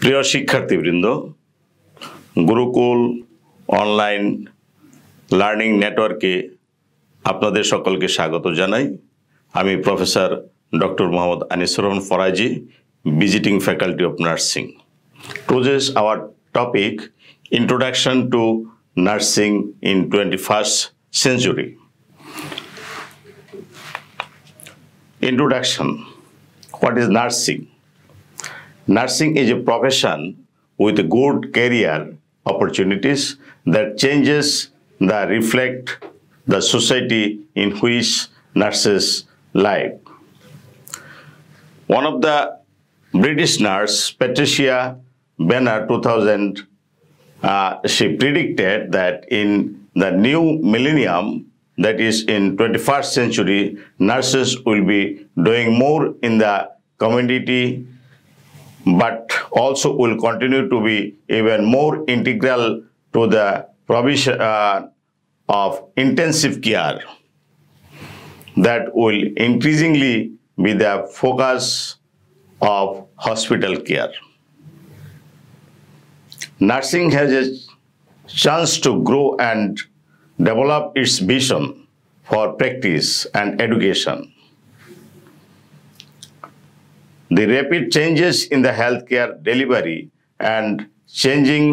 প্রিয় শিক্ষার্থীবৃন্দ, Gurukul online learning নেটওয়ার্কে আপনাদের সকলকে স্বাগত জানাই। আমি professor doctor Mohammad Anisur Rahman Faraji, visiting faculty of nursing. Today's our topic, Introduction to Nursing in 21st Century. Introduction. What is nursing? Nursing is a profession with good career opportunities that changes the reflect the society in which nurses live. One of the British nurse, Patricia Benner, 2000, she predicted that in the new millennium, that is in 21st century, nurses will be doing more in the community, but also will continue to be even more integral to the provision of intensive care that will increasingly be the focus of hospital care. Nursing has a chance to grow and develop its vision for practice and education. The rapid changes in the healthcare delivery and changing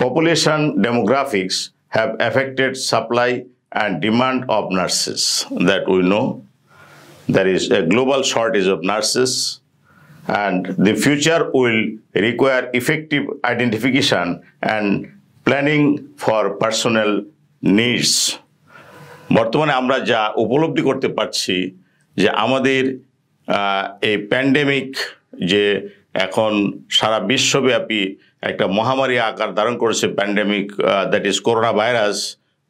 population demographics have affected supply and demand of nurses. That we know there is a global shortage of nurses, and the future will require effective identification and planning for personnel needs. বর্তমানে আমরা যা উপলব্ধি করতে পারছি যে আমাদের এই pandemic যে এখন সারা বিশ্বব্যাপী একটা মহামারী আকার ধারণ করেছে, pandemic that is corona virus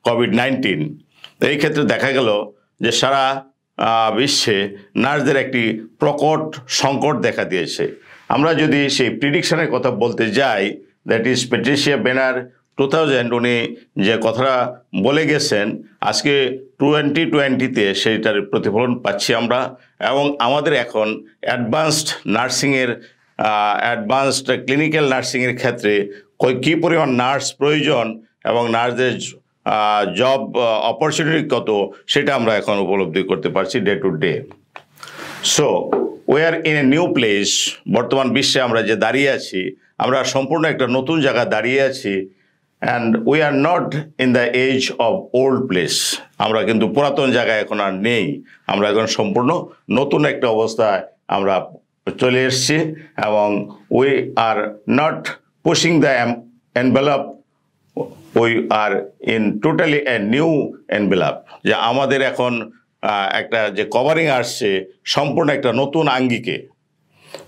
COVID-19, এই ক্ষেত্রে দেখা গেল যে সারা বিশ্বে নার্সদের একটি প্রকট সংকট দেখা দিয়েছে। আমরা যদি সেই প্রিডিকশনের কথা বলতে যাই, দ্যাট ইজ প্যাট্রিশিয়া বেনার 2000, উনি যে কথাটা বলে গেছেন, আজকে 2020-তে সেইটার প্রতিফলন পাচ্ছি আমরা। এবং আমাদের এখন অ্যাডভান্সড নার্সিংয়ের অ্যাডভান্সড ক্লিনিক্যাল নার্সিংয়ের ক্ষেত্রে কী পরিমাণ নার্স প্রয়োজন এবং নার্সদের জব অপরচুনিটি কত, সেটা আমরা এখন উপলব্ধি করতে পারছি day to day. So we are in a new place. বর্তমান বিশ্বে আমরা যে দাঁড়িয়ে আছি, আমরা সম্পূর্ণ একটা নতুন জায়গায় দাঁড়িয়ে আছি। And we are not in the age of old place. আমরা কিন্তু পুরাতন জায়গায় এখন আর নেই, আমরা এখন সম্পূর্ণ নতুন একটা অবস্থায় আমরা চলে এসেছি। এবং we are not pushing the envelope, we are in totally a new envelope. যে আমাদের এখন একটা যে কভারিং আসছে সম্পূর্ণ একটা নতুন আঙ্গিকে।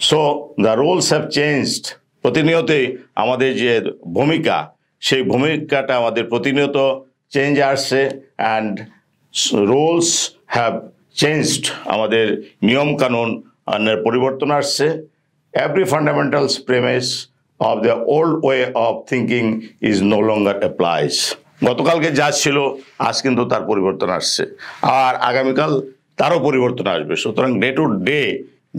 So the roles have changed. প্রতিনিয়তই আমাদের যে ভূমিকা, সেই ভূমিকাটা আমাদের প্রতিনিয়ত চেঞ্জ আসছে। And roles have changed. আমাদের নিয়মকানুনের পরিবর্তন আসছে। Every fundamentals premise of the old way of thinking is no longer applies. গতকালকে যা ছিল আজ কিন্তু তার পরিবর্তন আসছে, আর আগামীকাল তারও পরিবর্তন আসবে। সুতরাং ডে টু ডে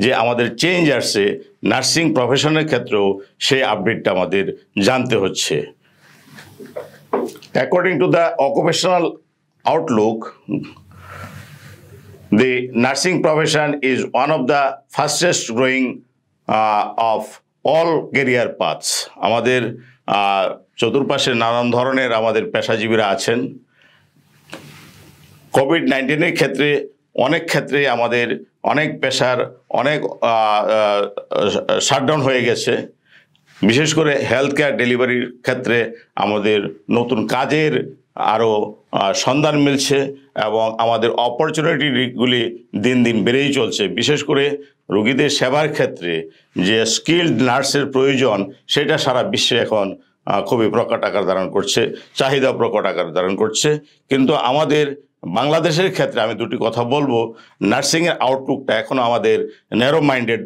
যে আমাদের চেঞ্জ আসছে নার্সিং প্রফেশনের ক্ষেত্রেও সেই আপডেটটা আমাদের জানতে হচ্ছে। According to the occupational Outlook, the nursing profession is one of the fastest growing of all career paths. আমাদের চতুর্পাশে নানান ধরনের আমাদের পেশাজীবীরা আছেন। কোভিড-19-এর ক্ষেত্রে অনেক ক্ষেত্রে আমাদের অনেক পেশার অনেক শাটডাউন হয়ে গেছে। বিশেষ করে হেলথ কেয়ার ডেলিভারির ক্ষেত্রে আমাদের নতুন কাজের আরও সন্ধান মিলছে এবং আমাদের অপরচুনিটিগুলি দিন দিন বেড়েই চলছে। বিশেষ করে রোগীদের সেবার ক্ষেত্রে যে স্কিল্ড নার্সের প্রয়োজন, সেটা সারা বিশ্বে এখন খুবই প্রকট আকার ধারণ করছে, চাহিদা প্রকট আকার ধারণ করছে। কিন্তু আমাদের বাংলাদেশের ক্ষেত্রে আমি দুটি কথা বলবো। নার্সিংয়ের আউটলুকটা এখনও আমাদের ন্যারো মাইন্ডেড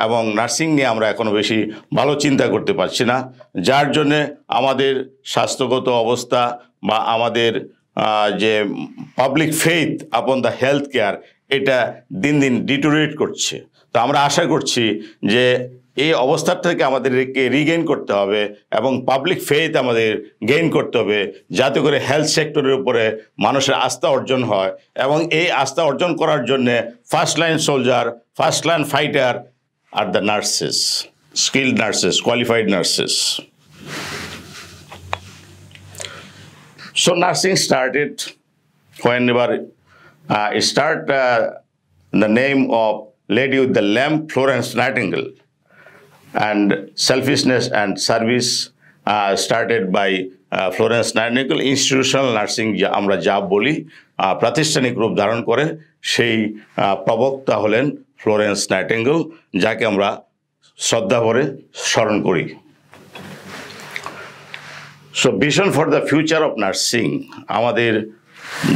এবং নার্সিং নিয়ে আমরা এখনও বেশি ভালো চিন্তা করতে পারছি না, যার জন্যে আমাদের স্বাস্থ্যগত অবস্থা বা আমাদের যে public faith upon the health care, এটা দিন দিন ডিটোরিয়েট করছে। তো আমরা আশা করছি যে এই অবস্থা থেকে আমাদেরকে রিগেইন করতে হবে এবং পাবলিক ফেইথ আমাদের গেইন করতে হবে, যাতে করে হেলথ সেক্টরের উপরে মানুষের আস্থা অর্জন হয়। এবং এই আস্থা অর্জন করার জন্য first line soldier, first line fighter are the nurses, skilled nurses, qualified nurses. So nursing started whenever it started the name of lady with the lamp, Florence Nightingale, and selfishness and service started by Florence Nightingale. Institutional nursing আমরা যা বলি প্রাতিষ্ঠানিক রূপ ধারণ করে সেই প্রবক্তা হলেন ফ্লোরেন্স নাইটিঙ্গেল, যাকে আমরা শ্রদ্ধা ভরে স্মরণ করি। So vision for the future of nursing, আমাদের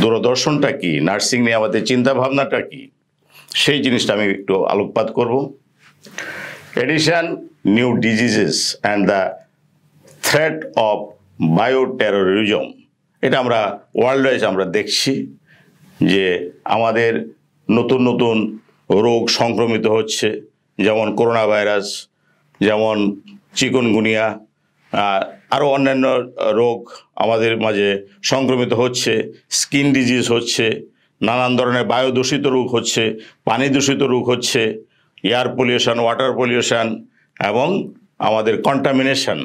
দূরদর্শনটা কি, নার্সিং নিয়ে আমাদের চিন্তা ভাবনাটা কি, সেই জিনিসটা আমি একটু আলোকপাত করব। Edition, new diseases and the threat of bioterrorism, এটা আমরা ওয়ার্ল্ড ওয়াইজ আমরা দেখছি যে আমাদের নতুন নতুন রোগ সংক্রমিত হচ্ছে, যেমন করোনা ভাইরাস, যেমন চিকুনগুনিয়া, আরও অন্যান্য রোগ আমাদের মাঝে সংক্রমিত হচ্ছে, স্কিন ডিজিজ হচ্ছে, নানান ধরনের বায়ু দূষিত রোগ হচ্ছে, পানি দূষিত রোগ হচ্ছে, এয়ার পলিউশন, ওয়াটার পলিউশন এবং আমাদের কন্টামিনেশন,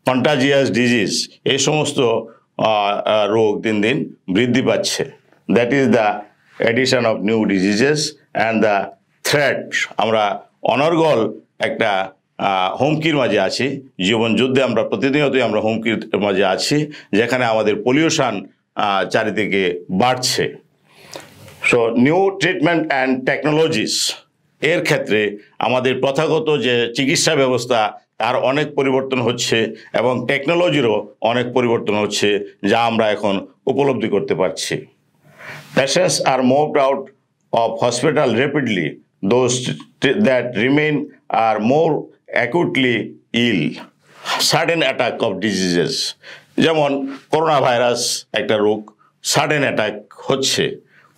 কন্টাজিয়াস ডিজিজ, এই সমস্ত রোগ দিন দিন বৃদ্ধি পাচ্ছে। That is the edition of new diseases and the threat. আমরা অনর্গল একটা হুমকির মাঝে আছি, জীবন যুদ্ধে আমরা প্রতিনিয়তই আমরা হুমকির মাঝে আছি, যেখানে আমাদের পলিউশন চারিদিকে বাড়ছে। So new treatment and technologies, এর ক্ষেত্রে আমাদের প্রথাগত যে চিকিৎসা ব্যবস্থা তার অনেক পরিবর্তন হচ্ছে এবং টেকনোলজিরও অনেক পরিবর্তন হচ্ছে, যা আমরা এখন উপলব্ধি করতে পারছি। Patients are moved out of hospital rapidly. Those that remain are more acutely ill. Sudden attack of diseases, যেমন করোনা ভাইরাস একটা রোগ, সাডেন অ্যাটাক হচ্ছে,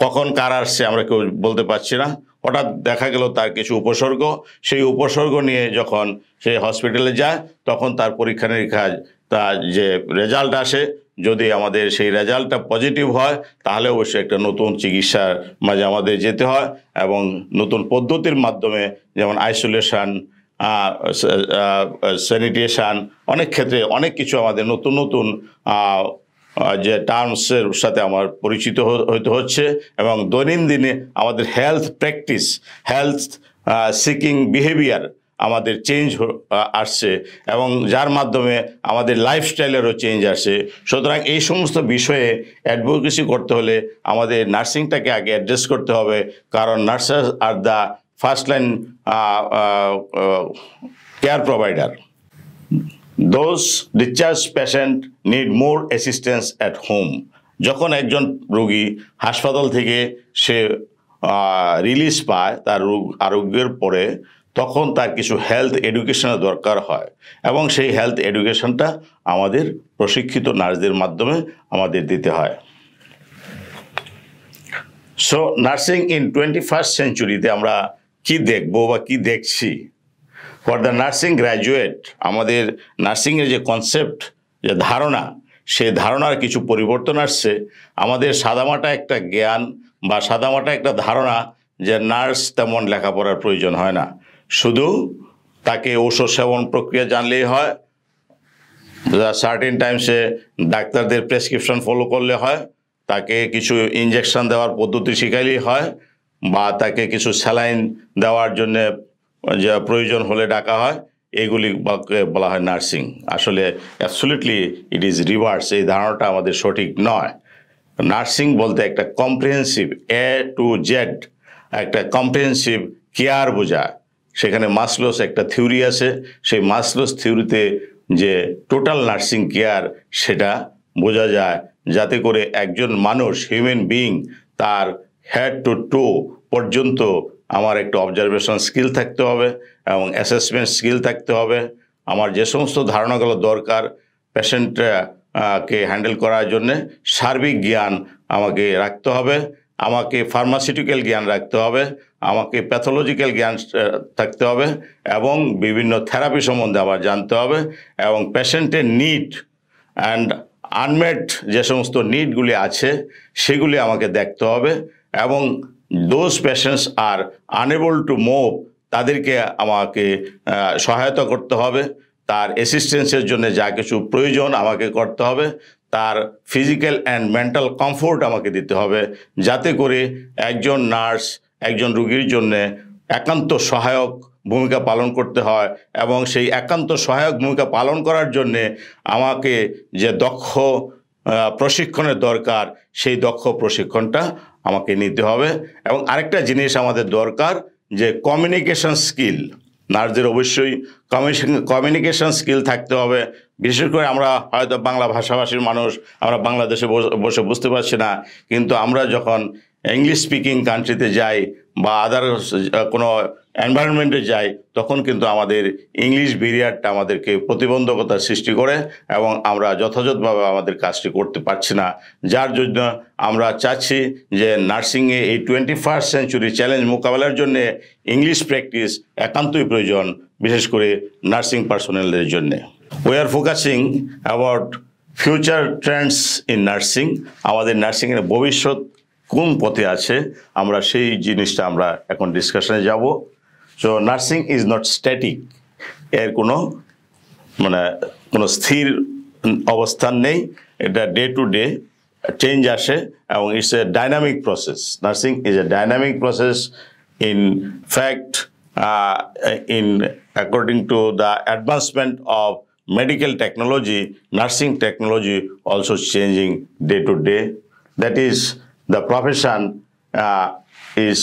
কখন কার আসছে আমরা কেউ বলতে পারছি না। হঠাৎ দেখা গেল তার কিছু উপসর্গ, সেই উপসর্গ নিয়ে যখন সে হসপিটালে যায় তখন তার পরীক্ষা নিরীক্ষায় তার যে রেজাল্ট আসে, যদি আমাদের সেই রেজাল্টটা পজিটিভ হয় তাহলে অবশ্যই একটা নতুন চিকিৎসার মাঝে আমাদের যেতে হয় এবং নতুন পদ্ধতির মাধ্যমে, যেমন আইসোলেশন, স্যানিটেশন, অনেক ক্ষেত্রে অনেক কিছু আমাদের নতুন নতুন যে টার্মসের সাথে আমার পরিচিত হতে হচ্ছে এবং দৈনন্দিনে আমাদের health practice, health seeking behaviour আমাদের চেঞ্জ আসছে এবং যার মাধ্যমে আমাদের লাইফস্টাইলেরও চেঞ্জ আসে। সুতরাং এই সমস্ত বিষয়ে অ্যাডভোকেসি করতে হলে আমাদের নার্সিংটাকে আগে অ্যাড্রেস করতে হবে, কারণ nurses are the first line care provider. Those discharged patient need more assistance at home. যখন একজন রোগী হাসপাতাল থেকে সে রিলিজ পায় তার রোগ আরোগ্যের পরে, তখন তার কিছু হেলথ এডুকেশনের দরকার হয় এবং সেই হেলথ এডুকেশনটা আমাদের প্রশিক্ষিত নার্সদের মাধ্যমে আমাদের দিতে হয়। সো নার্সিং ইন 21st সেঞ্চুরিতে আমরা কি দেখব বা কি দেখছি? ফর দ্য নার্সিং গ্র্যাজুয়েট, আমাদের নার্সিংয়ের যে কনসেপ্ট, যে ধারণা, সেই ধারণার কিছু পরিবর্তন আসছে। আমাদের সাদামাটা একটা জ্ঞান বা সাদামাটা একটা ধারণা যে নার্স তেমন লেখাপড়ার প্রয়োজন হয় না, শুধু তাকে ঔষধ সেবন প্রক্রিয়া জানলেই হয়, সার্টেন টাইমসে ডাক্তারদের প্রেসক্রিপশন ফলো করলে হয়, তাকে কিছু ইনজেকশন দেওয়ার পদ্ধতি শিখাইলেই হয়, বা তাকে কিছু স্যালাইন দেওয়ার জন্যে যা প্রয়োজন হলে ডাকা হয়, এগুলি বলা হয় নার্সিং। আসলে অ্যাবসলিউটলি ইট ইজ রিভার্স, এই ধারণাটা আমাদের সঠিক নয়। নার্সিং বলতে একটা কম্প্রিহেন্সিভ এ টু জেড একটা কম্প্রিহেন্সিভ কেয়ার বোঝায়। সেখানে মাসলোস একটা থিওরি আছে, সেই মাসলোস থিওরিতে যে টোটাল নার্সিং কেয়ার সেটা বোঝা যায়, যাতে করে একজন মানুষ, হিউম্যান বিইং, তার হেড টু টো পর্যন্ত আমার একটা অবজারভেশন স্কিল থাকতে হবে এবং অ্যাসেসমেন্ট স্কিল থাকতে হবে। আমার যে সমস্ত ধারণাগুলো দরকার পেশেন্টকে হ্যান্ডেল করার জন্যে সার্বিক জ্ঞান আমাকে রাখতে হবে। আমাকে ফার্মাসিউটিক্যাল জ্ঞান রাখতে হবে, আমাকে প্যাথোলজিক্যাল জ্ঞান থাকতে হবে এবং বিভিন্ন থেরাপি সম্বন্ধে আমার জানতে হবে এবং পেশেন্টের নিড অ্যান্ড আনমেট যে সমস্ত নিডগুলি আছে সেগুলি আমাকে দেখতে হবে এবং those patients are unable to move তাদেরকে আমাকে সহায়তা করতে হবে, তার অ্যাসিস্ট্যান্সের জন্য যা কিছু প্রয়োজন আমাকে করতে হবে, তার ফিজিক্যাল অ্যান্ড মেন্টাল কমফোর্ট আমাকে দিতে হবে, যাতে করে একজন নার্স একজন রুগীর জন্য একান্ত সহায়ক ভূমিকা পালন করতে হয় এবং সেই একান্ত সহায়ক ভূমিকা পালন করার জন্যে আমাকে যে দক্ষ প্রশিক্ষণের দরকার সেই দক্ষ প্রশিক্ষণটা আমাকে নিতে হবে। এবং আরেকটা জিনিস আমাদের দরকার যে কমিউনিকেশন স্কিল, নার্সদের অবশ্যই কমিউনিকেশন স্কিল থাকতে হবে। বিশেষ করে আমরা হয়তো বাংলা ভাষাভাষীর মানুষ, আমরা বাংলাদেশে বসে বুঝতে পারছি না, কিন্তু আমরা যখন ইংলিশ স্পিকিং কান্ট্রিতে যাই বা আদার কোনো এনভায়রনমেন্টে যাই তখন কিন্তু আমাদের ইংলিশ ব্যারিয়ারটা আমাদেরকে প্রতিবন্ধকতার সৃষ্টি করে এবং আমরা যথাযথভাবে আমাদের কাজটি করতে পারছি না, যার জন্য আমরা চাচ্ছি যে নার্সিংয়ে এই 21st সেঞ্চুরি চ্যালেঞ্জ মোকাবেলার জন্য ইংলিশ প্র্যাকটিস একান্তই প্রয়োজন, বিশেষ করে নার্সিং পার্সোনেলদের জন্য। We are focusing about future Trends in nursing, আমাদের নার্সিংয়ের ভবিষ্যৎ কোন পথে আছে আমরা সেই জিনিসটা আমরা এখন ডিসকাশনে যাব। So nursing is not static, এর কোনো স্থির অবস্থান নেই, এটা ডে টু ডে চেঞ্জ আসে এবং it's a dynamic process. Nursing is a dynamic process, in fact according to the advancement of medical technology, nursing technology also changing day to day. That is, the profession is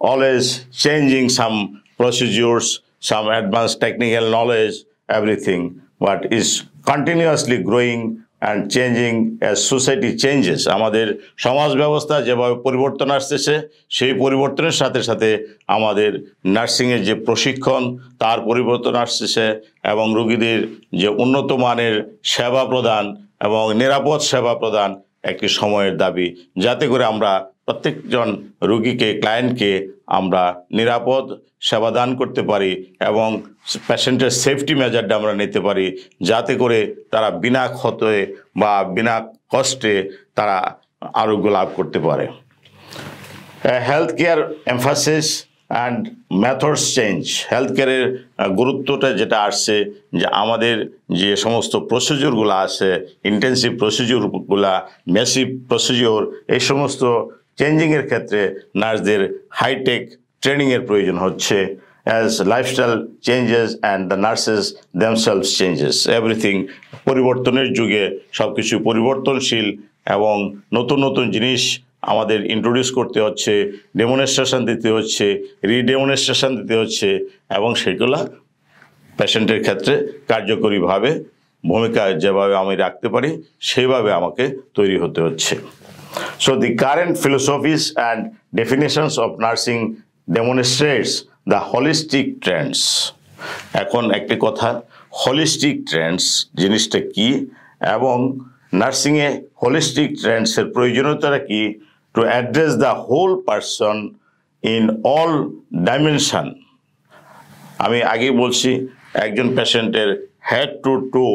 always changing some procedures, some advanced technical knowledge, everything, but is continuously growing and changing as society changes. আমাদের সমাজ ব্যবস্থা যেভাবে পরিবর্তন আসতেছে সেই পরিবর্তনের সাথে সাথে আমাদের নার্সিংয়ের যে প্রশিক্ষণ তার পরিবর্তন আসতেছে এবং রোগীদের যে উন্নত মানের সেবা প্রদান এবং নিরাপদ সেবা প্রদান একটি সময়ের দাবি, যাতে করে আমরা প্রত্যেকজন রোগীকে, ক্লায়েন্টকে আমরা নিরাপদ সেবা দান করতে পারি এবং পেশেন্টের সেফটি মেজারটা আমরা নিতে পারি, যাতে করে তারা বিনা ক্ষতে বা বিনা কষ্টে তারা আরোগ্য লাভ করতে পারে। Health care emphasis and methods change, health কেয়ারের গুরুত্বটা যেটা আসছে যে আমাদের যে সমস্ত প্রসিডিওরগুলো আছে, ইন্টেন্সিভ প্রসিডিওরগুলা, ম্যাসিভ প্রসিডিওর, এই সমস্ত চেঞ্জিংয়ের ক্ষেত্রে নার্সদের হাইটেক ট্রেনিংয়ের প্রয়োজন হচ্ছে। As lifestyle changes and the nurses themselves changes, everything পরিবর্তনের যুগে সব কিছু পরিবর্তনশীল এবং নতুন নতুন জিনিস আমাদের ইন্ট্রোডিউস করতে হচ্ছে, ডেমনস্ট্রেশন দিতে হচ্ছে, রিডেমনস্ট্রেশন দিতে হচ্ছে এবং সেগুলা পেশেন্টের ক্ষেত্রে কার্যকরীভাবে ভূমিকা যেভাবে আমি রাখতে পারি সেইভাবে আমাকে তৈরি হতে হচ্ছে। So the current philosophies and definitions of nursing demonstrates the holistic trends. এখন একটি কথা, holistic trends জিনিসটা কি এবং নার্সিংয়ে holistic ট্রেন্ডসের প্রয়োজনীয়তাটা কি, to address the whole person in all dimension. আমি আগেই বলছি একজন পেশেন্টের head to to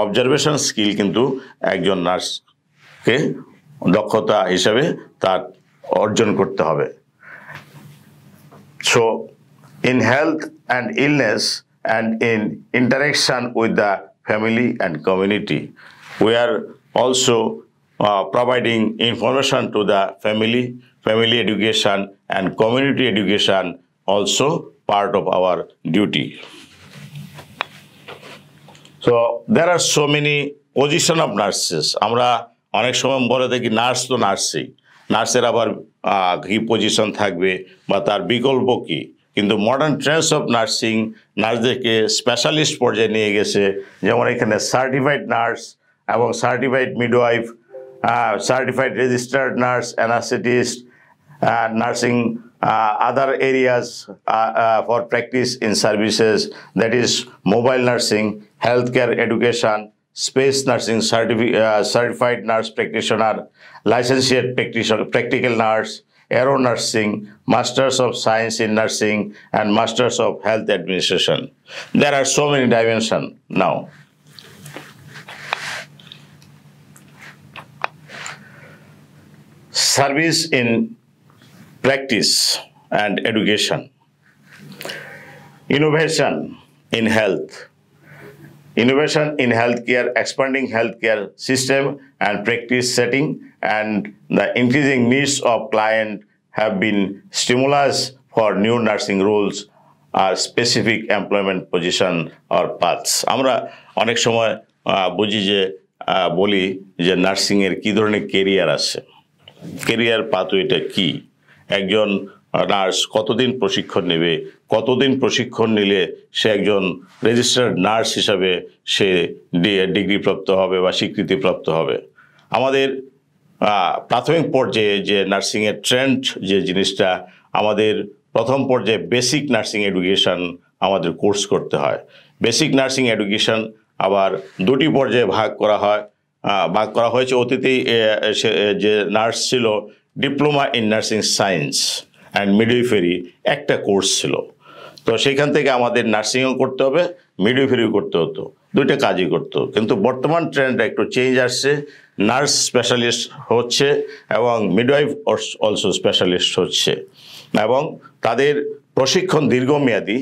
observation skill কিন্তু একজন নার্সকে দক্ষতা হিসেবে তার অর্জন করতে হবে। So in health and illness and in interaction with the family and community, we are also providing information to the family education and community education, also part of our duty. So there are so many position of nurses. আমরা অনেক সময় বলে দেখি nurse তো নার্সই, নার্সের আবার কি position থাকবে বা তার বিকল্প কি, কিন্তু মডার্ন ট্রেন্ডস অফ নার্সিং নার্সদেরকে স্পেশালিস্ট পর্যায়ে নিয়ে গেছে। যেমন এখানে সার্টিফাইড নার্স এবং certified midwife, certified registered nurse, anaesthetist, nursing other areas for practice in services, that is mobile nursing, healthcare education, space nursing, certified nurse practitioner, licensed practical nurse, aero nursing, masters of science in nursing, and masters of health administration. There are so many dimensions now. Service in practice and education. Innovation in health. Innovation in healthcare, expanding healthcare system and practice setting, and the increasing needs of client have been stimulus for new nursing roles or specific employment position or paths. আমরা অনেক সময় বুঝি যে বলি যে nursing এর কি ধরনের ক্যারিয়ার আছে, ক্যারিয়ার পাথওয়েটা কি, একজন নার্স কতদিন প্রশিক্ষণ নেবে, কতদিন প্রশিক্ষণ নিলে সে একজন রেজিস্টার্ড নার্স হিসাবে সে ডিগ্রিপ্রাপ্ত হবে বা স্বীকৃতিপ্রাপ্ত হবে। আমাদের প্রাথমিক পর্যায়ে যে নার্সিংয়ের ট্রেন্ড যে জিনিসটা, আমাদের প্রথম পর্যায়ে বেসিক নার্সিং এডুকেশন আমাদের কোর্স করতে হয়। বেসিক নার্সিং এডুকেশন আবার দুটি পর্যায়ে ভাগ করা হয়েছে। অতীতেই যে নার্স ছিল diploma in nursing science and midwifery একটা কোর্স ছিল, তো সেখান থেকে আমাদের নার্সিংও করতে হবে, মিডওয়াইফারিও করতে হতো, দুইটা কাজই করতে হতো। কিন্তু বর্তমান ট্রেন্ডটা একটু চেঞ্জ আসছে, নার্স স্পেশালিস্ট হচ্ছে এবং মিডওয়াইফ অলসো স্পেশালিস্ট হচ্ছে, এবং তাদের প্রশিক্ষণ দীর্ঘমেয়াদী,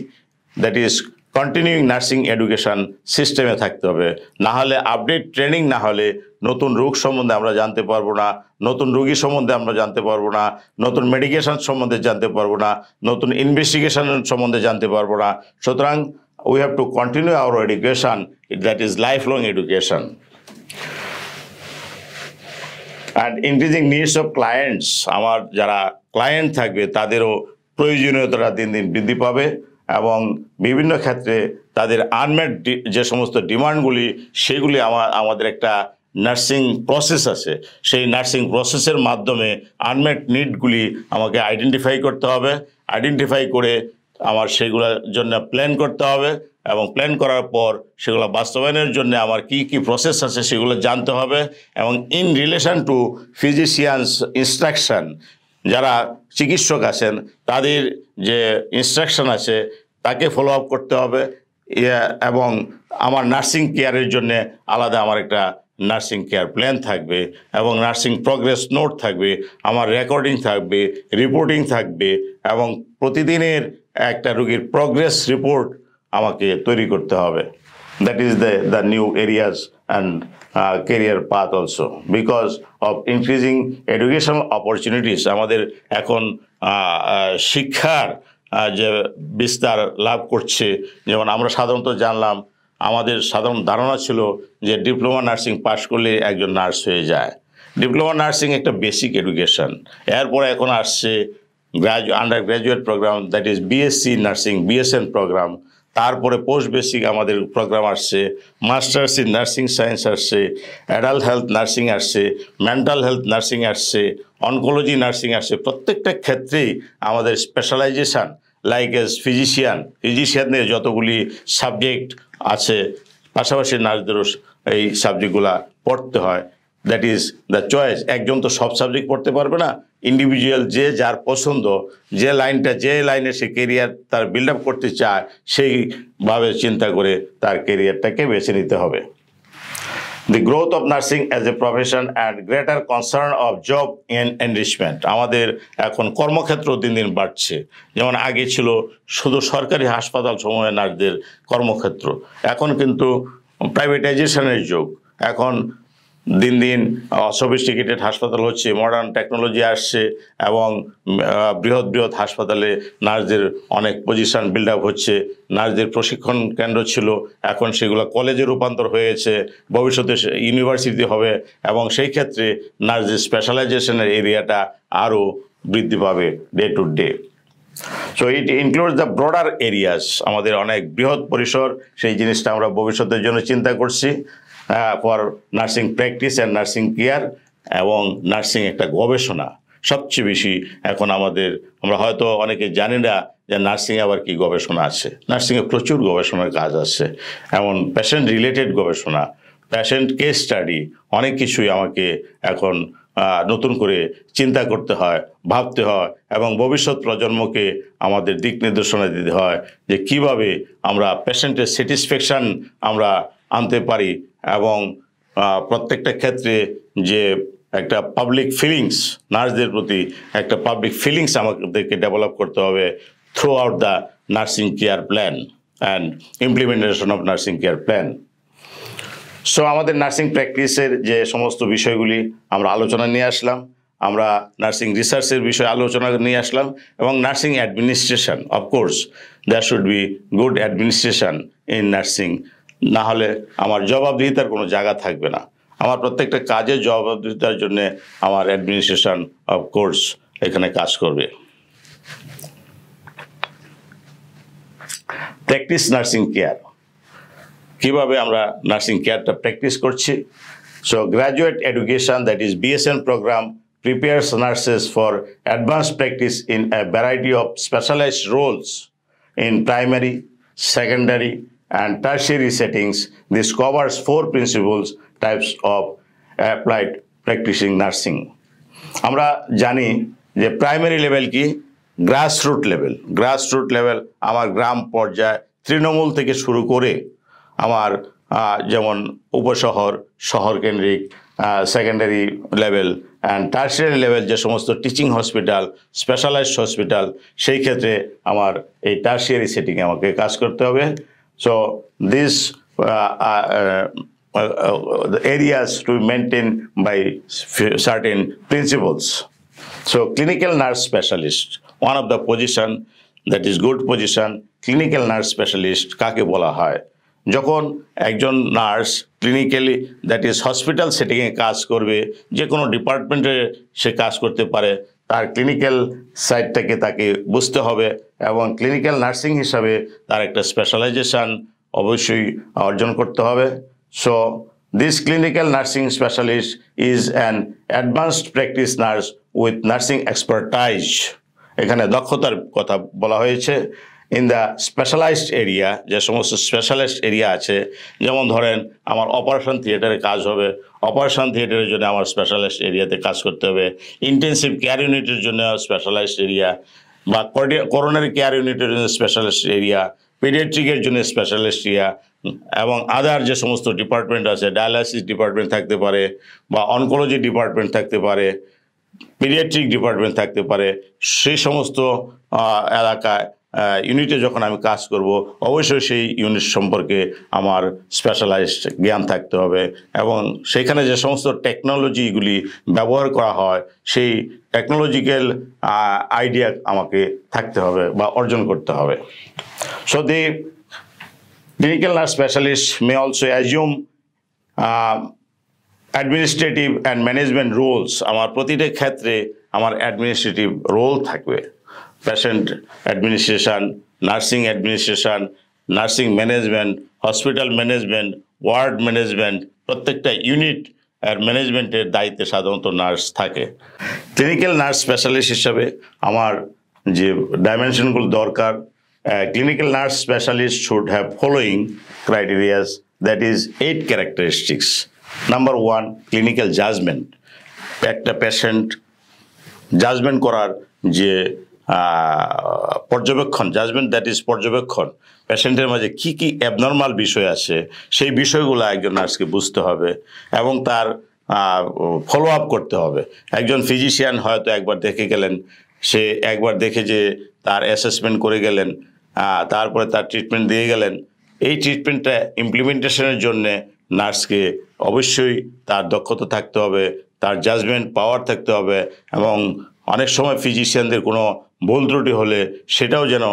that is continuing nursing education সিস্টেমে থাকতে হবে। না হলে আপডেট ট্রেনিং না হলে নতুন রোগ সম্বন্ধে আমরা জানতে পারবো না, নতুন রোগী সম্বন্ধে আমরা জানতে পারবো না, নতুন মেডিকেশন সম্বন্ধে জানতে পারবো না, নতুন ইনভেস্টিগেশন সম্বন্ধে জানতে পারবো না। সুতরাং we have to continue hour education, that is life long education. And increasing needs of clients, আমার যারা ক্লায়েন্ট থাকবে তাদেরও প্রয়োজনীয়তাটা দিন দিন বৃদ্ধি পাবে এবং বিভিন্ন ক্ষেত্রে তাদের আনমেট যে সমস্ত ডিমান্ডগুলি সেগুলি আমাদের একটা নার্সিং প্রসেস আছে, সেই নার্সিং প্রসেসের মাধ্যমে আনমেট নিডগুলি আমাকে আইডেন্টিফাই করতে হবে। আইডেন্টিফাই করে আমার সেগুলোর জন্য প্ল্যান করতে হবে এবং প্ল্যান করার পর সেগুলো বাস্তবায়নের জন্য আমার কি কি প্রসেস আছে সেগুলো জানতে হবে। এবং in relation to physicians instruction, যারা চিকিৎসক আছেন তাদের যে ইনস্ট্রাকশন আছে তাকে ফলো আপ করতে হবে, এবং আমার নার্সিং কেয়ারের জন্য আলাদা আমার একটা নার্সিং কেয়ার প্ল্যান থাকবে এবং নার্সিং প্রোগ্রেস নোট থাকবে, আমার রেকর্ডিং থাকবে, রিপোর্টিং থাকবে, এবং প্রতিদিনের একটা রোগীর প্রোগ্রেস রিপোর্ট আমাকে তৈরি করতে হবে। That is the new areas and career path also, because of increasing educational opportunities. আমাদের এখন শিক্ষার যে বিস্তার লাভ করছে, যেমন আমরা সাধারণত জানলাম, আমাদের সাধারণ ধারণা ছিল যে ডিপ্লোমা নার্সিং পাশ করলে একজন নার্স হয়ে যায়। ডিপ্লোমা নার্সিং একটা বেসিক এডুকেশন, এরপরে এখন আসছে under graduate program, that is B Sc nursing, B S N program, তারপরে পোস্ট বেসিক আমাদের প্রোগ্রাম আসছে, মাস্টার্স ইন নার্সিং সায়েন্স আসছে, অ্যাডাল্ট হেলথ নার্সিং আসছে, মেন্টাল হেলথ নার্সিং আসছে, অনকোলজি নার্সিং আসছে। প্রত্যেকটা ক্ষেত্রেই আমাদের স্পেশালাইজেশান, লাইক এজ ফিজিশিয়ানদের যতগুলি সাবজেক্ট আছে, পাশাপাশি নার্সদেরও এই সাবজেক্টগুলো পড়তে হয়। That is the choice. একজন তো সব সাবজেক্ট পড়তে পারবে না, ইন্ডিভিজুয়াল যে যার পছন্দ, যে লাইনে সে কেরিয়ার তার বিল্ড আপ করতে চায় সেইভাবে চিন্তা করে তার কেরিয়ারটাকে বেছে নিতে হবে। The growth of nursing as a profession and greater concern of job enrichment, আমাদের এখন কর্মক্ষেত্র দিন দিন বাড়ছে। যেমন আগে ছিল শুধু সরকারি হাসপাতাল সমূহে নার্সদের কর্মক্ষেত্র, এখন কিন্তু প্রাইভেটাইজেশনের যুগ। এখন দিন দিন সফিস্টিকেটেড হাসপাতাল হচ্ছে, মডার্ন টেকনোলজি আসছে এবং বৃহৎ হাসপাতালে নার্সদের অনেক পজিশন বিল্ড আপ হচ্ছে। নার্সদের প্রশিক্ষণ কেন্দ্র ছিল, এখন সেগুলো কলেজে রূপান্তর হয়েছে, ভবিষ্যতে ইউনিভার্সিটি হবে, এবং সেই ক্ষেত্রে নার্সদের স্পেশালাইজেশনের এরিয়াটা আরও বৃদ্ধি পাবে day to day. So it includes the broader areas, আমাদের অনেক বৃহৎ পরিসর, সেই জিনিসটা আমরা ভবিষ্যতের জন্য চিন্তা করছি for nursing practice and nursing care, এবং নার্সিং একটা গবেষণা সবচেয়ে বেশি এখন আমরা হয়তো অনেকে জানি না যে নার্সিংয়ে আবার কি গবেষণা আছে। নার্সিংয়ে প্রচুর গবেষণার কাজ আছে, এমন পেশেন্ট রিলেটেড গবেষণা, পেশেন্ট কেস স্টাডি, অনেক কিছুই আমাকে এখন নতুন করে চিন্তা করতে হয়, ভাবতে হয় এবং ভবিষ্যৎ প্রজন্মকে আমাদের দিক নির্দেশনা দিতে হয় যে কিভাবে আমরা পেশেন্টের স্যাটিসফ্যাকশান আমরা আনতে পারি এবং প্রত্যেকটা ক্ষেত্রে যে একটা পাবলিক ফিলিংস, নার্সদের প্রতি একটা পাবলিক ফিলিংস আমাদেরকে ডেভেলপ করতে হবে through out the nursing care plan and implementation of nursing care plan. So আমাদের নার্সিং প্র্যাকটিসের যে সমস্ত বিষয়গুলি আমরা আলোচনা নিয়ে আসলাম, আমরা নার্সিং রিসার্চের বিষয়ে আলোচনা নিয়ে আসলাম এবং nursing administration, of course there should be good administration in nursing, না হলে আমার জবাবদিহিতার কোনো জায়গা থাকবে না। আমার প্রত্যেকটা কাজের জবাবদিহিতার জন্য আমার অ্যাডমিনিস্ট্রেশন অফকোর্স এখানে কাজ করবে। প্র্যাকটিস নার্সিং কেয়ার, কিভাবে আমরা নার্সিং কেয়ারটা প্র্যাকটিস করছি। So graduate education, that is BSN program, prepares nurses for advanced practice in a variety of specialized roles in primary, secondary and tertiary settings. This covers 4 principal types of applied practicing nursing. আমরা জানি যে primary level কি, grassroot level. Grassroot level আমার গ্রাম পর্যায়ে তৃণমূল থেকে শুরু করে আমার যেমন উপশহর, শহর কেন্দ্রিক, secondary level and tertiary level যে সমস্ত টিচিং হসপিটাল, স্পেশালাইজড হসপিটাল, সেই ক্ষেত্রে আমার এই টার্সিয়ারি সেটিংয়ে আমাকে কাজ করতে হবে। So this the areas to be maintained by certain principles. So clinical nurse specialist, one of the position that is good position, clinical nurse specialist কাকে বলা হয়? যখন একজন nurse clinically, that is hospital সেটিংয়ে কাজ করবে, যে কোনো ডিপার্টমেন্টে সে কাজ করতে পারে, তার ক্লিনিক্যাল সাইডটাকে তাকে বুঝতে হবে এবং ক্লিনিক্যাল নার্সিং হিসাবে তার একটা স্পেশালাইজেশন অবশ্যই অর্জন করতে হবে। So this clinical nursing specialist is an advanced practice nurse with nursing expertise. এখানে দক্ষতার কথা বলা হয়েছে। ইন দ্য স্পেশালাইজড এরিয়া, যে সমস্ত স্পেশালাইজড এরিয়া আছে, যেমন ধরেন আমার অপারেশন থিয়েটারে কাজ হবে, অপারেশন থিয়েটারের জন্য আমার স্পেশালাইজড এরিয়াতে কাজ করতে হবে। ইন্টেন্সিভ কেয়ার ইউনিটের জন্য স্পেশালাইজড এরিয়া, বা করোনারি কেয়ার ইউনিটের জন্য স্পেশালিস্ট এরিয়া, পিডিয়াট্রিকের জন্য স্পেশালিস্ট এরিয়া এবং আদার যে সমস্ত ডিপার্টমেন্ট আছে, ডায়ালাইসিস ডিপার্টমেন্ট থাকতে পারে বা অনকোলজি ডিপার্টমেন্ট থাকতে পারে, পিডিয়াট্রিক ডিপার্টমেন্ট থাকতে পারে, সেই সমস্ত এলাকায় ইউনিটে যখন আমি কাজ করব, অবশ্যই সেই ইউনিট সম্পর্কে আমার স্পেশালাইজড জ্ঞান থাকতে হবে এবং সেখানে যে সমস্ত টেকনোলজিগুলি ব্যবহার করা হয়, সেই টেকনোলজিক্যাল আইডিয়া আমাকে থাকতে হবে বা অর্জন করতে হবে। So the clinical nurse specialist may also assume administrative and management roles. আমার প্রতিটা ক্ষেত্রে আমার অ্যাডমিনিস্ট্রেটিভ রোল থাকবে। Patient administration, nursing administration, nursing management, hospital management, ward management, প্রত্যেকটা ইউনিট আর ম্যানেজমেন্টের দায়িত্বে সাধারণত নার্স থাকে। ক্লিনিক্যাল নার্স স্পেশালিস্ট হিসাবে আমার যে ডাইমেনশনগুলো দরকার, clinical nurse specialist should have following criterias, that is 8 characteristics. Number 1, clinical judgement. একটা পেশেন্ট জাজমেন্ট করার যে পর্যবেক্ষণ, জাজমেন্ট দ্যাট ইজ পর্যবেক্ষণ, পেশেন্টের মাঝে কী কী অ্যাবনর্মাল বিষয় আছে সেই বিষয়গুলো একজন নার্সকে বুঝতে হবে এবং তার ফলো আপ করতে হবে। একজন ফিজিশিয়ান হয়তো একবার দেখে গেলেন, সে একবার দেখে যে তার অ্যাসেসমেন্ট করে গেলেন, তারপরে তার ট্রিটমেন্ট দিয়ে গেলেন। এই ট্রিটমেন্টটা ইমপ্লিমেন্টেশনের জন্যে নার্সকে অবশ্যই তার দক্ষতা থাকতে হবে, তার জাজমেন্ট পাওয়ার থাকতে হবে এবং অনেক সময় ফিজিশিয়ানদের কোনো ভুল ত্রুটি হলে সেটাও যেন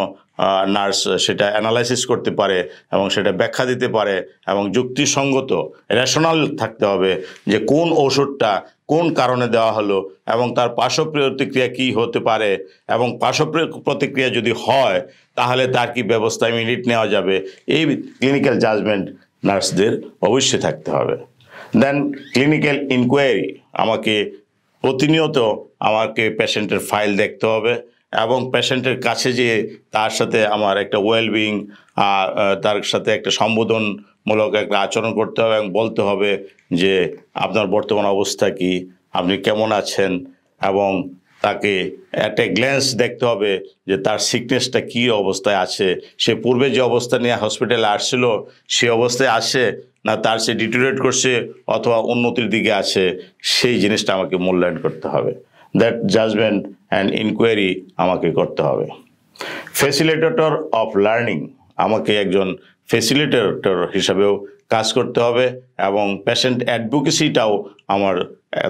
নার্স সেটা অ্যানালাইসিস করতে পারে এবং সেটা ব্যাখ্যা দিতে পারে এবং যুক্তিসঙ্গত রেশনাল থাকতে হবে যে কোন ওষুধটা কোন কারণে দেওয়া হলো এবং তার পার্শ্ব প্রতিক্রিয়া কী হতে পারে এবং পার্শ্ব প্রতিক্রিয়া যদি হয় তাহলে তার কি ব্যবস্থা ইমিডিয়েট নেওয়া যাবে। এই ক্লিনিক্যাল জাজমেন্ট নার্সদের অবশ্যই থাকতে হবে। দেন ক্লিনিক্যাল ইনকোয়ারি, আমাকে প্রতিনিয়ত আমাকে পেশেন্টের ফাইল দেখতে হবে এবং পেশেন্টের কাছে যেয়ে তার সাথে আমার একটা ওয়েলবিং, তার সাথে একটা সম্বোধনমূলক একটা আচরণ করতে হবে এবং বলতে হবে যে আপনার বর্তমান অবস্থা কি, আপনি কেমন আছেন, এবং তাকে একটা গ্ল্যান্স দেখতে হবে যে তার সিকনেসটা কী অবস্থায় আছে, সে পূর্বে যে অবস্থা নিয়ে হসপিটালে আসছিল সে অবস্থায় আছে না তার সে ডিটোরিয়েট করছে অথবা উন্নতির দিকে আছে, সেই জিনিসটা আমাকে মূল্যায়ন করতে হবে। দ্যাট জাজমেন্ট অ্যান্ড ইনকোয়ারি আমাকে করতে হবে। ফ্যাসিলিটেটর অফ লার্নিং, আমাকে একজন ফ্যাসিলিটেটর হিসাবেও কাজ করতে হবে এবং পেশেন্ট অ্যাডভোকেসিটাও আমার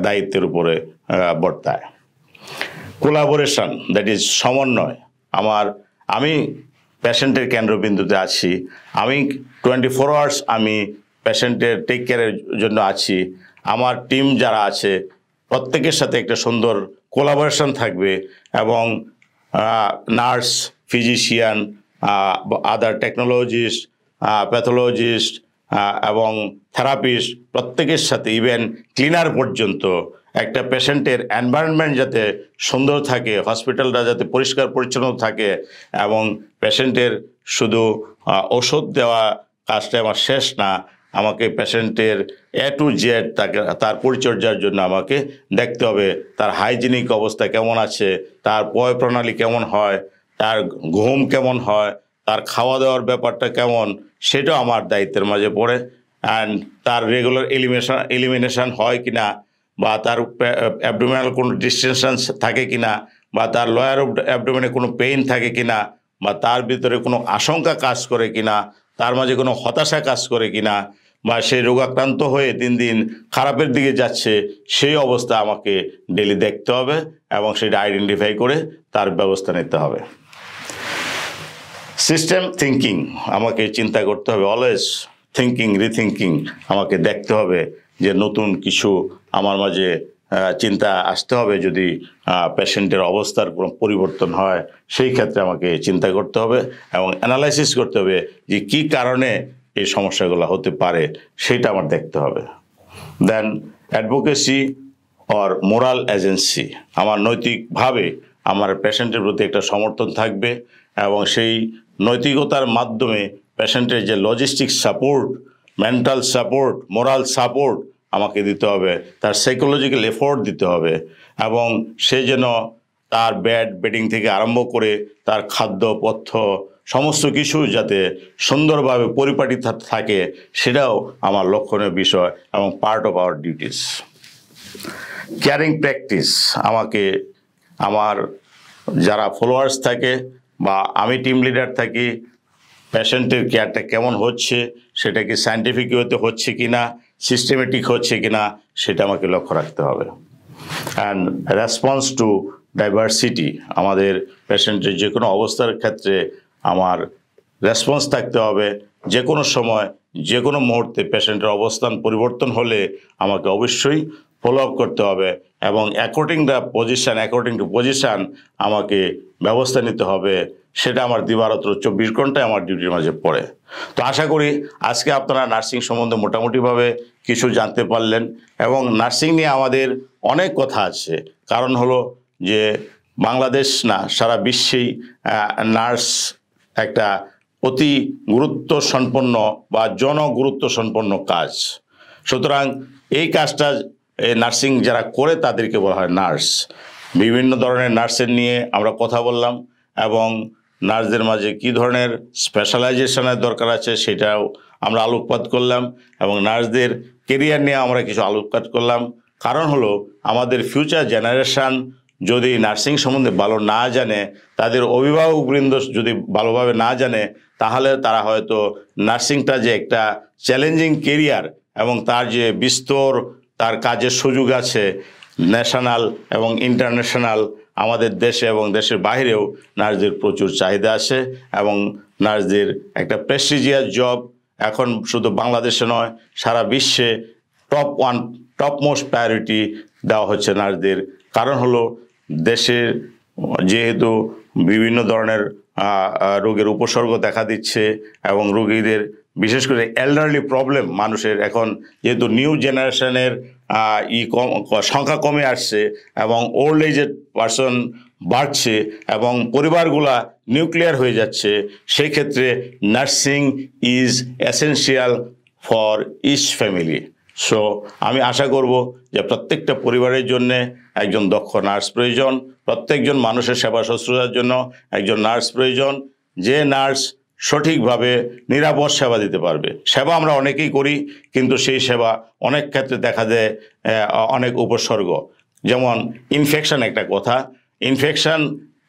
দায়িত্বের উপরে বর্তায়। কোলাবোরেশন, দ্যাট ইজ সমন্বয়। আমি পেশেন্টের কেন্দ্রবিন্দুতে আছি, আমি 24 আওয়ার্স আমি পেশেন্টের টেক কেয়ারের জন্য আছি। আমার টিম যারা আছে প্রত্যেকের সাথে একটা সুন্দর কোলাবোরেশন থাকবে এবং নার্স, ফিজিশিয়ান, আদার টেকনোলজিস্ট, প্যাথোলজিস্ট এবং থেরাপিস্ট প্রত্যেকের সাথে, ইভেন ক্লিনার পর্যন্ত, একটা পেশেন্টের এনভায়রনমেন্ট যাতে সুন্দর থাকে, হসপিটালটা যাতে পরিষ্কার পরিচ্ছন্ন থাকে এবং পেশেন্টের শুধু ওষুধ দেওয়া কাজটা আমার শেষ না, আমাকে পেশেন্টের A to Z তার পরিচর্যার জন্য আমাকে দেখতে হবে তার হাইজিনিক অবস্থা কেমন আছে, তার পয় প্রণালী কেমন হয়, তার ঘুম কেমন হয়, তার খাওয়া দাওয়ার ব্যাপারটা কেমন, সেটাও আমার দায়িত্বের মাঝে পড়ে। অ্যান্ড তার রেগুলার এলিমিনেশন হয় কি না, বা তার অ্যাবডোমিনাল কোনো ডিস্টেনশন থাকে কি না, বা তার লোয়ার অ্যাবডোমেনে কোনো পেইন থাকে কি না, বা তার ভিতরে কোনো আশঙ্কা কাজ করে কি না, তার মাঝে কোনো হতাশা কাজ করে কি না, বা সে রোগাক্রান্ত হয়ে দিন দিন খারাপের দিকে যাচ্ছে, সেই অবস্থা আমাকে ডেলি দেখতে হবে এবং সেটা আইডেন্টিফাই করে তার ব্যবস্থা নিতে হবে। সিস্টেম থিঙ্কিং, আমাকে চিন্তা করতে হবে, অলওয়েজ থিঙ্কিং, রিথিঙ্কিং, আমাকে দেখতে হবে যে নতুন কিছু আমার মাঝে চিন্তা আসতে হবে যদি পেশেন্টের অবস্থার কোনো পরিবর্তন হয়, সেই ক্ষেত্রে আমাকে চিন্তা করতে হবে এবং অ্যানালাইসিস করতে হবে যে কী কারণে এই সমস্যাগুলো হতে পারে, সেটা আমার দেখতে হবে। দেন অ্যাডভোকেসি অর মোরাল এজেন্সি, আমার নৈতিকভাবে আমার পেশেন্টের প্রতি একটা সমর্থন থাকবে এবং সেই নৈতিকতার মাধ্যমে পেশেন্টের যে logistic support, mental support, moral support আমাকে দিতে হবে, তার সাইকোলজিক্যাল এফোর্ট দিতে হবে এবং সে যেন তার বেডিং থেকে আরম্ভ করে তার খাদ্য পথ্য সমস্ত কিছু যাতে সুন্দরভাবে পরিপাটি থাকে, সেটাও আমার লক্ষণীয় বিষয় এবং part of our duties. Caring practice, আমাকে আমার যারা ফলোয়ার্স থাকে বা আমি টিম লিডার থাকি, পেশেন্টের কেয়ারটা কেমন হচ্ছে, সেটা কি সায়েন্টিফিক ওয়েতে হচ্ছে কি না, সিস্টেমেটিক হচ্ছে কি না, সেটা আমাকে লক্ষ্য রাখতে হবে। অ্যান্ড রেসপন্স টু ডাইভার্সিটি, আমাদের পেশেন্টের যে কোনো অবস্থার ক্ষেত্রে আমার রেসপন্স থাকতে হবে। যে কোনো সময় যে কোনো মুহূর্তে পেশেন্টের অবস্থান পরিবর্তন হলে আমাকে অবশ্যই ফলো আপ করতে হবে এবং অ্যাকর্ডিং টু পজিশান আমাকে ব্যবস্থা নিতে হবে। সেটা আমার দিবারাত্র 24 ঘন্টায় আমার ডিউটির মাঝে পড়ে। তো আশা করি আজকে আপনারা নার্সিং সম্বন্ধে মোটামুটিভাবে কিছু জানতে পারলেন এবং নার্সিং নিয়ে আমাদের অনেক কথা আছে। কারণ হলো যে বাংলাদেশ না, সারা বিশ্বেই নার্স একটা অতি গুরুত্ব সম্পন্ন বা জনগুরুত্ব সম্পন্ন কাজ। সুতরাং এই কাজটা নার্সিং যারা করে তাদেরকে বলা হয় নার্স। বিভিন্ন ধরনের নার্সের নিয়ে আমরা কথা বললাম এবং নার্সদের মাঝে কী ধরনের স্পেশালাইজেশনের দরকার আছে সেটাও আমরা আলোকপাত করলাম এবং নার্সদের কেরিয়ার নিয়ে আমরা কিছু আলোকপাত করলাম। কারণ হলো আমাদের ফিউচার জেনারেশান যদি নার্সিং সম্বন্ধে ভালো না জানে, তাদের অভিভাবকবৃন্দ যদি ভালোভাবে না জানে, তাহলে তারা হয়তো নার্সিংটা যে একটা চ্যালেঞ্জিং কেরিয়ার এবং তার যে বিস্তর তার কাজের সুযোগ আছে ন্যাশনাল এবং ইন্টারন্যাশনাল, আমাদের দেশে এবং দেশের বাইরেও নার্সদের প্রচুর চাহিদা আছে এবং নার্সদের একটা প্রেস্টিজিয়াস জব এখন শুধু বাংলাদেশে নয়, সারা বিশ্বে টপ মোস্ট প্রায়োরিটি দেওয়া হচ্ছে নার্সদের। কারণ হলো দেশের যেহেতু বিভিন্ন ধরনের রোগের উপসর্গ দেখা দিচ্ছে এবং রোগীদের বিশেষ করে এল্ডারলি প্রবলেম, মানুষের এখন যেহেতু নিউ জেনারেশনের সংখ্যা কমে আসছে এবং ওল্ড এজেড পারসন বাড়ছে এবং পরিবারগুলা নিউক্লিয়ার হয়ে যাচ্ছে, সেই ক্ষেত্রে nursing is essential for each family. So আমি আশা করব যে প্রত্যেকটা পরিবারের জন্য একজন দক্ষ নার্স প্রয়োজন, প্রত্যেকজন মানুষের সেবা শুশ্রূষার জন্য একজন নার্স প্রয়োজন, যে নার্স সঠিকভাবে নিরাপদ সেবা দিতে পারবে। সেবা আমরা অনেকেই করি, কিন্তু সেই সেবা অনেক ক্ষেত্রে দেখা যায় অনেক উপসর্গ, যেমন ইনফেকশন একটা কথা। ইনফেকশন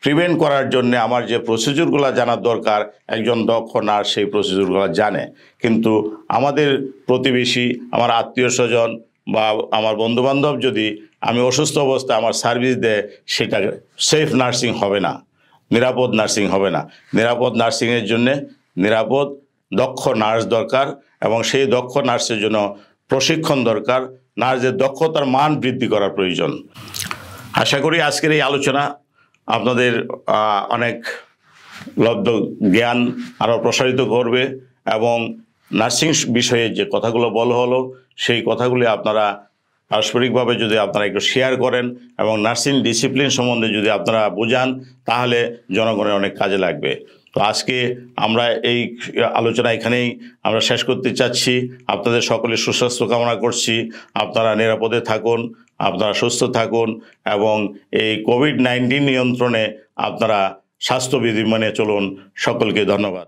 প্রিভেন্ট করার জন্য আমার যে প্রসিডিউরগুলো জানার দরকার, একজন দক্ষ নার্স সেই প্রসিডিউরগুলো জানে, কিন্তু আমাদের প্রতিবেশী, আমার আত্মীয় স্বজন বা আমার বন্ধুবান্ধব যদি আমি অসুস্থ অবস্থায় আমার সার্ভিস দেয়, সেটা সেফ নার্সিং হবে না, নিরাপদ নার্সিং হবে না। নিরাপদ নার্সিংয়ের জন্যে নিরাপদ দক্ষ নার্স দরকার, এবং সেই দক্ষ নার্সের জন্য প্রশিক্ষণ দরকার, নার্সের দক্ষতার মান বৃদ্ধি করার প্রয়োজন। আশা করি আজকের এই আলোচনা আপনাদের অনেক লব্ধ জ্ঞান আরও প্রসারিত করবে, এবং নার্সিং বিষয়ে যে কথাগুলো বলা হলো সেই কথাগুলি আপনারা পারস্পরিকভাবে যদি আপনারা একটু শেয়ার করেন এবং নার্সিং ডিসিপ্লিন সম্বন্ধে যদি আপনারা বোঝান, তাহলে জনগণের অনেক কাজে লাগবে। তো আজকে আমরা এই আলোচনা এখানেই আমরা শেষ করতে চাচ্ছি। আপনাদের সকলের সুস্বাস্থ্য কামনা করছি। আপনারা নিরাপদে থাকুন, আপনারা সুস্থ থাকুন, এবং এই কোভিড-19 নিয়ন্ত্রণে আপনারা স্বাস্থ্যবিধি মেনে চলুন। সকলকে ধন্যবাদ।